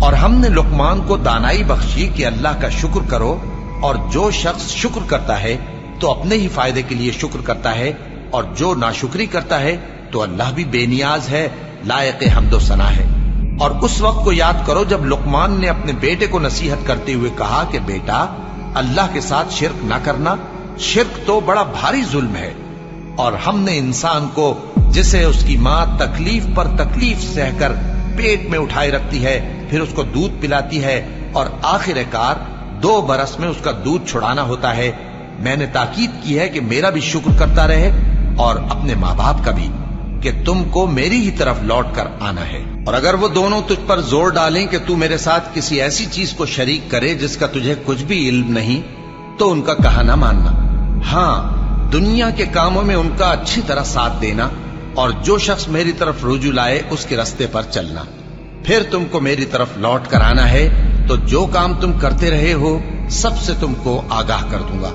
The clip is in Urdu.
اور ہم نے لقمان کو دانائی بخشی کہ اللہ کا شکر کرو، اور جو شخص شکر کرتا ہے تو اپنے ہی فائدے کے لیے شکر کرتا ہے، اور جو ناشکری کرتا ہے تو اللہ بھی بے نیاز ہے، لائق حمد و ثنا ہے۔ اور اس وقت کو یاد کرو جب لقمان نے اپنے بیٹے کو نصیحت کرتے ہوئے کہا کہ بیٹا، اللہ کے ساتھ شرک نہ کرنا، شرک تو بڑا بھاری ظلم ہے۔ اور ہم نے انسان کو، جسے اس کی ماں تکلیف پر تکلیف سہ کر پیٹ میں اٹھائے رکھتی ہے، پھر اس کو دودھ پلاتی ہے، اور آخر کار 2 برس میں اس کا دودھ چھڑانا ہوتا ہے، میں نے تاکید کی ہے کہ میرا بھی شکر کرتا رہے اور اپنے ماں باپ کا بھی، کہ تم کو میری ہی طرف لوٹ کر آنا ہے۔ اور اگر وہ دونوں تجھ پر زور ڈالیں کہ تو میرے ساتھ کسی ایسی چیز کو شریک کرے جس کا تجھے کچھ بھی علم نہیں، تو ان کا کہا نہ ماننا، ہاں دنیا کے کاموں میں ان کا اچھی طرح ساتھ دینا، اور جو شخص میری طرف رجوع لائے اس کے رستے پر چلنا۔ پھر تم کو میری طرف لوٹ کر آنا ہے، تو جو کام تم کرتے رہے ہو سب سے تم کو آگاہ کر دوں گا۔